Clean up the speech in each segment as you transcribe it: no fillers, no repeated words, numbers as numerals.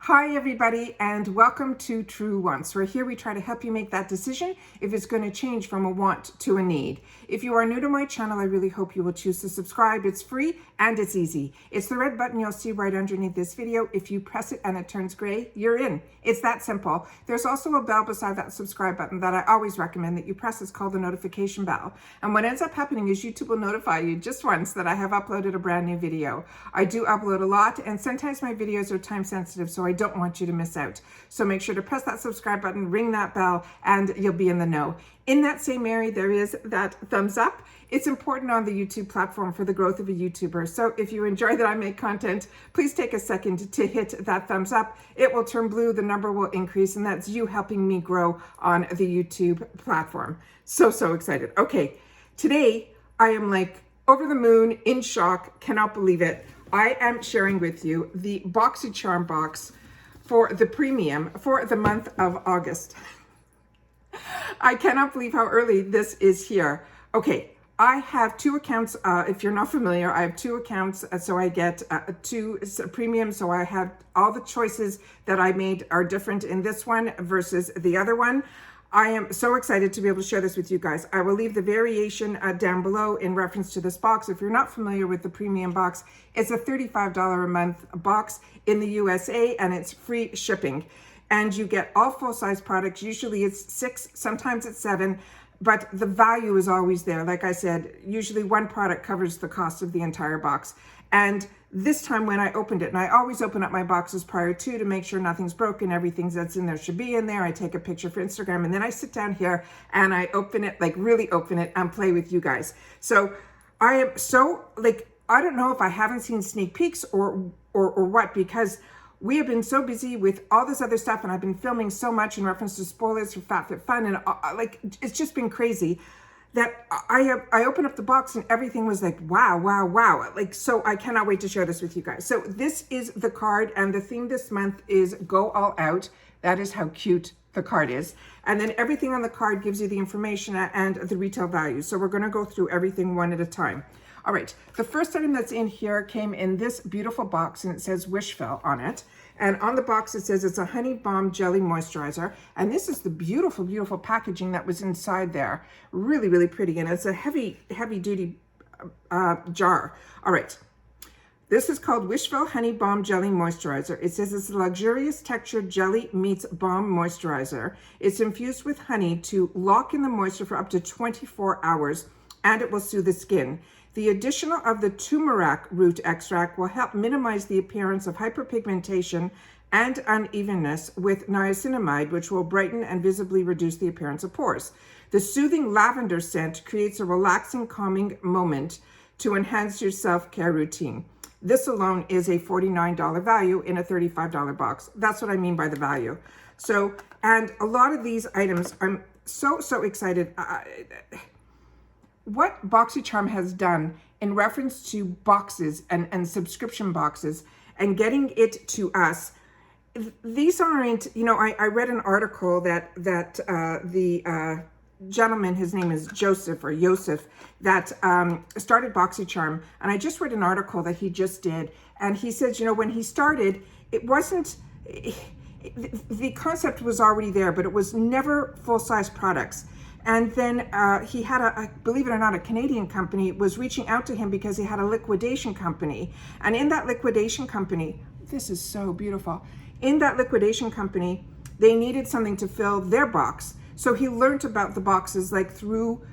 Hi everybody, and welcome to True Wants, where here we try to help you make that decision if it's going to change from a want to a need. If you are new to my channel, I really hope you will choose to subscribe. It's free and it's easy. It's the red button you'll see right underneath this video. If you press it and it turns gray, you're in. It's that simple. There's also a bell beside that subscribe button that I always recommend that you press. It's called the notification bell. And what ends up happening is YouTube will notify you just once that I have uploaded a brand new video. I do upload a lot, and sometimes my videos are time sensitive, so I don't want you to miss out. So make sure to press that subscribe button, ring that bell, and you'll be in the know. In that same area, there is that thumbs up. It's important on the YouTube platform for the growth of a YouTuber. So if you enjoy that I make content, please take a second to hit that thumbs up. It will turn blue, the number will increase, and that's you helping me grow on the YouTube platform. So excited. Okay, today I am like over the moon, in shock, cannot believe it. I am sharing with you the Boxycharm box for the premium for the month of August. I cannot believe how early this is here. Okay, I have two accounts. If you're not familiar, I have two accounts. So I get two premium. So I have all the choices that I made are different in this one versus the other one. I am so excited to be able to share this with you guys. I will leave the variation down below in reference to this box. If you're not familiar with the premium box, it's a $35 a month box in the USA, and it's free shipping. And you get all full-size products. Usually it's 6, sometimes it's 7, but the value is always there. Like I said, usually one product covers the cost of the entire box. And this time when I opened it, and I always open up my boxes prior to make sure nothing's broken, everything that's in there should be in there. I take a picture for Instagram, and then I sit down here and I open it, like really open it and play with you guys. So I am so like, I don't know if I haven't seen sneak peeks or what, because we have been so busy with all this other stuff, and I've been filming so much in reference to spoilers for FabFitFun, and like it's just been crazy that I opened up the box and everything was like, wow. Like, so I cannot wait to share this with you guys. So this is the card, and the theme this month is Go All Out. That is how cute the card is. And then everything on the card gives you the information and the retail value. So we're gonna go through everything one at a time. All right, the first item that's in here came in this beautiful box, and it says Wishful on it. And on the box, it says it's a honey balm jelly moisturizer. And this is the beautiful, beautiful packaging that was inside there. Really, really pretty. And it's a heavy duty jar. All right. This is called Wishful Honey Balm Jelly Moisturizer. It says it's a luxurious textured jelly meets balm moisturizer. It's infused with honey to lock in the moisture for up to 24 hours, and it will soothe the skin. The addition of the turmeric root extract will help minimize the appearance of hyperpigmentation and unevenness with niacinamide, which will brighten and visibly reduce the appearance of pores. The soothing lavender scent creates a relaxing, calming moment to enhance your self-care routine. This alone is a $49 value in a $35 box. That's what I mean by the value. So, and a lot of these items, I'm so excited. What Boxycharm has done in reference to boxes and subscription boxes and getting it to us, these aren't, you know, I read an article that the gentleman, his name is Joseph, that started Boxycharm, and I just read an article that he just did, and he said, you know, when he started, it wasn't, the concept was already there, but it was never full-size products. And then he had believe it or not, a Canadian company was reaching out to him because he had a liquidation company. And in that liquidation company, this is so beautiful. In that liquidation company, they needed something to fill their box. So he learned about the boxes like through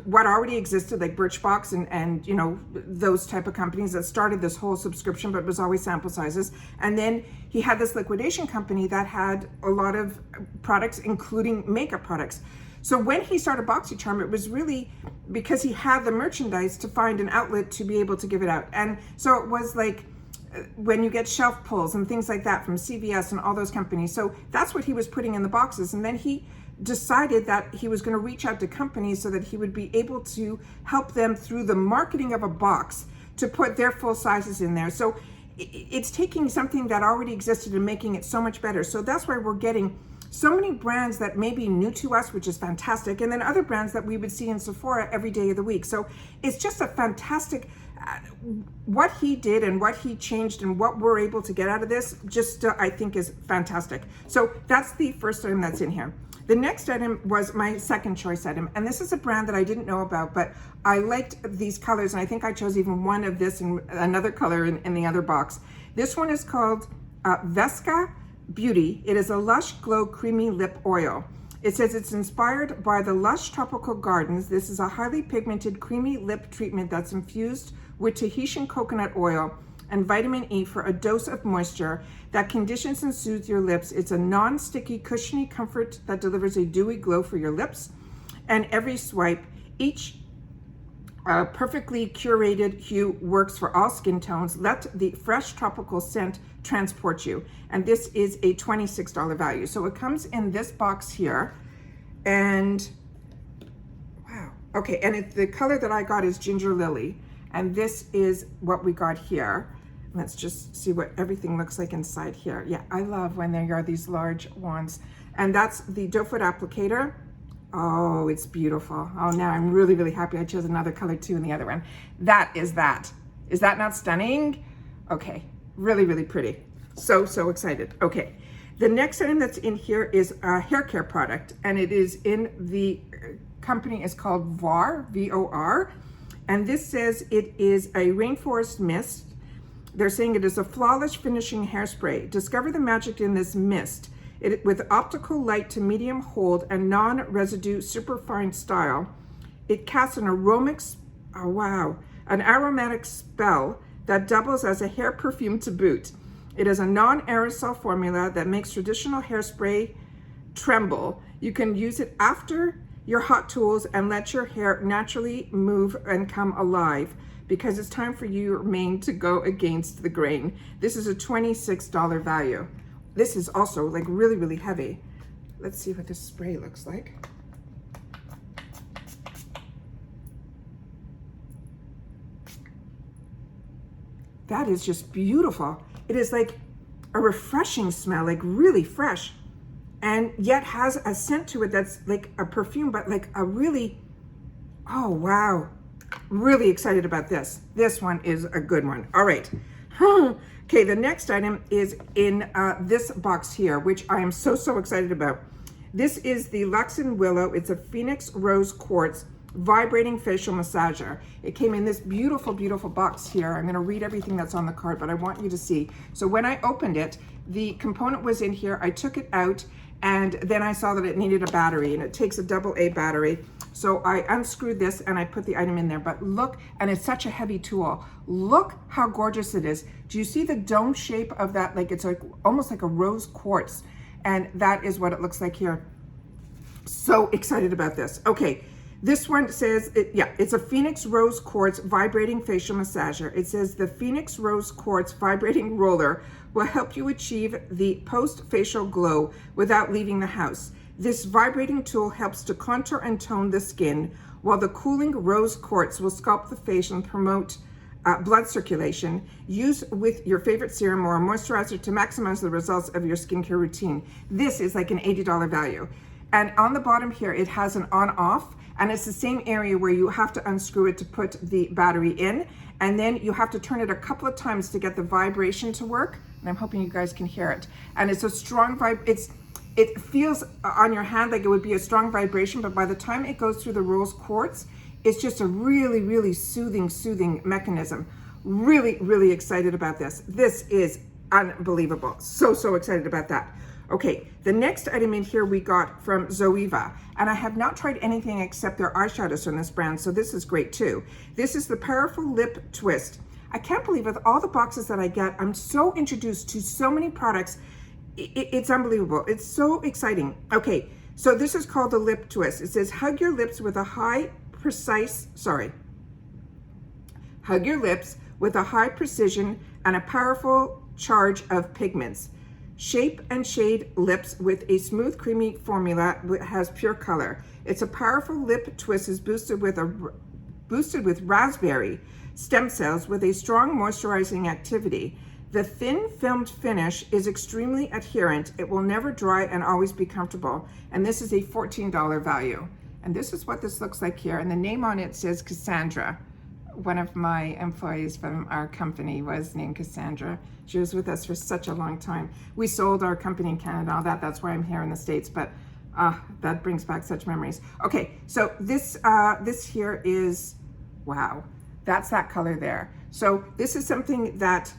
what already existed, like Birchbox and you know, those type of companies that started this whole subscription, but it was always sample sizes. And then he had this liquidation company that had a lot of products, including makeup products. So when he started Boxycharm, it was really because he had the merchandise to find an outlet to be able to give it out. And so it was like when you get shelf pulls and things like that from CVS and all those companies. So that's what he was putting in the boxes. And then he decided that he was going to reach out to companies so that he would be able to help them through the marketing of a box to put their full sizes in there. So it's taking something that already existed and making it so much better. So that's why we're getting so many brands that may be new to us, which is fantastic, and then other brands that we would see in Sephora every day of the week. So it's just a fantastic what he did and what he changed and what we're able to get out of this just I think is fantastic. So that's the first item that's in here. The next item was my second choice item, and this is a brand that I didn't know about, but I liked these colors, and I think I chose even one of this and another color in the other box. This one is called Vesca Beauty. It is a Lush Glow Creamy Lip Oil. It says it's inspired by the Lush Tropical Gardens. This is a highly pigmented creamy lip treatment that's infused with Tahitian coconut oil and vitamin E for a dose of moisture that conditions and soothes your lips. It's a non-sticky, cushiony comfort that delivers a dewy glow for your lips. And every swipe, each perfectly curated hue works for all skin tones. Let the fresh tropical scent transport you. And this is a $26 value. So it comes in this box here. And wow, okay, and the color that I got is Ginger Lily. And this is what we got here. Let's just see what everything looks like inside here. Yeah, I love when there are these large wands. And that's the doe foot applicator. Oh, it's beautiful. Oh, now I'm really, really happy I chose another color too in the other one. That is that. Is that not stunning? Okay, really, really pretty. So, so excited. Okay, the next item that's in here is a hair care product, and it is in the company is called Voir, V-O-R. And this says it is a Rainforest Mist. They're saying it is a flawless finishing hairspray. Discover the magic in this mist. With optical light to medium hold and non-residue superfine style, it casts an aromatic spell that doubles as a hair perfume to boot. It is a non-aerosol formula that makes traditional hairspray tremble. You can use it after your hot tools and let your hair naturally move and come alive, because it's time for your mane to go against the grain. This is a $26 value. This is also like really, really heavy. Let's see what this spray looks like. That is just beautiful. It is like a refreshing smell, like really fresh, and yet has a scent to it that's like a perfume, but like a really, oh wow. Really excited about this. This one is a good one. All right. Okay, the next item is in this box here, which I am so, so excited about. This is the Luxe and Willow. It's a Phoenix Rose Quartz Vibrating Facial Massager. It came in this beautiful, beautiful box here. I'm going to read everything that's on the card, but I want you to see. So when I opened it, the component was in here. I took it out, and then I saw that it needed a battery, and it takes a AA battery. So I unscrewed this and I put the item in there, but look, and it's such a heavy tool. Look how gorgeous it is. Do you see the dome shape of that? Like it's like almost like a rose quartz. And that is what it looks like here. So excited about this. Okay, this one says, it's a Phoenix Rose Quartz Vibrating Facial Massager. It says the Phoenix Rose Quartz Vibrating Roller will help you achieve the post-facial glow without leaving the house. This vibrating tool helps to contour and tone the skin, while the cooling rose quartz will sculpt the face and promote blood circulation. Use with your favorite serum or a moisturizer to maximize the results of your skincare routine. This is like an $80 value. And on the bottom here, it has an on-off, and it's the same area where you have to unscrew it to put the battery in, and then you have to turn it a couple of times to get the vibration to work. And I'm hoping you guys can hear it. And it's a strong it feels on your hand like it would be a strong vibration, but by the time it goes through the rose quartz, it's just a really, really soothing mechanism. Really, really excited about this. This is unbelievable. So, so excited about that. Okay, the next item in here we got from Zoeva, and I have not tried anything except their eyeshadows from this brand, so this is great too. This is the Powerful Lip Twist. I can't believe with all the boxes that I get, I'm so introduced to so many products. It's unbelievable. It's so exciting. Okay, so this is called the Lip Twist. It says, hug your lips with a high precision and a powerful charge of pigments. Shape and shade lips with a smooth, creamy formula that has pure color. It's a powerful lip twist is boosted with raspberry stem cells with a strong moisturizing activity. The thin filmed finish is extremely adherent. It will never dry and always be comfortable. And this is a $14 value. And this is what this looks like here. And the name on it says Cassandra. one of my employees from our company was named Cassandra. She was with us for such a long time. We sold our company in Canada, all that. That's why I'm here in the States, but that brings back such memories. Okay, so this here is, wow, that's that color there. So this is something that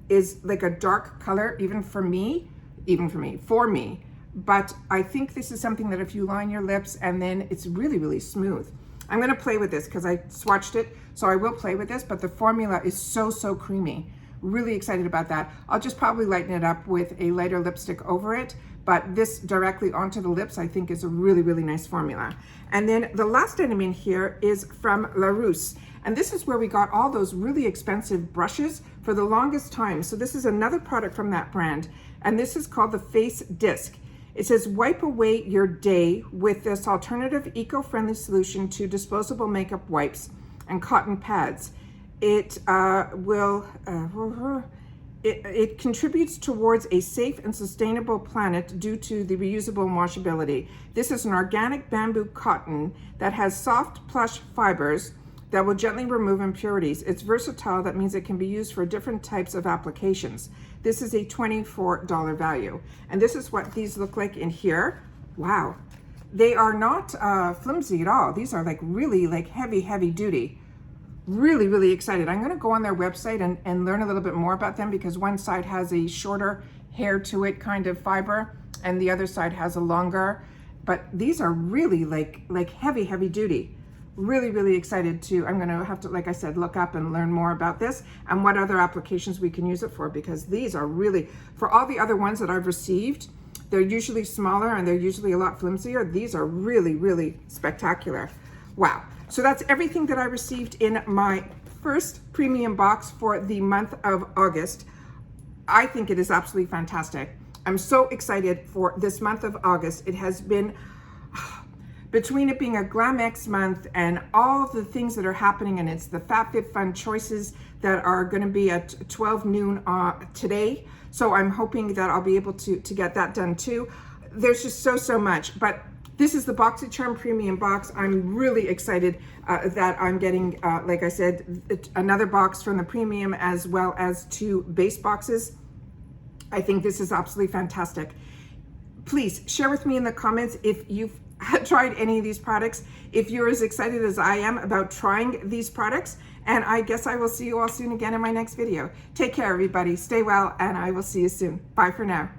is like a dark color, for me, but I think this is something that if you line your lips and then it's really, really smooth. I'm gonna play with this because I swatched it, so I will play with this, but the formula is so, so creamy. Really excited about that. I'll just probably lighten it up with a lighter lipstick over it, but this directly onto the lips I think is a really, really nice formula. And then the last item in here is from Laruce. And this is where we got all those really expensive brushes for the longest time. So this is another product from that brand. And this is called the Face Disc. It says, wipe away your day with this alternative eco-friendly solution to disposable makeup wipes and cotton pads. It it contributes towards a safe and sustainable planet due to the reusable washability. This is an organic bamboo cotton that has soft plush fibers that will gently remove impurities. It's versatile, that means it can be used for different types of applications. This is a $24 value. And this is what these look like in here. Wow. They are not flimsy at all. These are like really like heavy, heavy duty. Really, really excited. I'm gonna go on their website and learn a little bit more about them because one side has a shorter hair to it kind of fiber and the other side has a longer, but these are really like heavy, heavy duty. Really, really excited to, I'm gonna have to, like I said, look up and learn more about this and what other applications we can use it for, because these are really, for all the other ones that I've received, they're usually smaller and they're usually a lot flimsier. These are really, really spectacular. Wow. So that's everything that I received in my first premium box for the month of August. I think it is absolutely fantastic. I'm so excited for this month of August. It has been, between it being a Glamex month and all of the things that are happening, and it's the FabFitFun choices that are going to be at 12 noon today. So I'm hoping that I'll be able to get that done too. There's just so much, but this is the Boxycharm premium box. I'm really excited that I'm getting, like I said, another box from the premium as well as 2 base boxes. I think this is absolutely fantastic. Please share with me in the comments if you've tried any of these products, if you're as excited as I am about trying these products, and I guess I will see you all soon again in my next video. Take care, everybody. Stay well, and I will see you soon. Bye for now.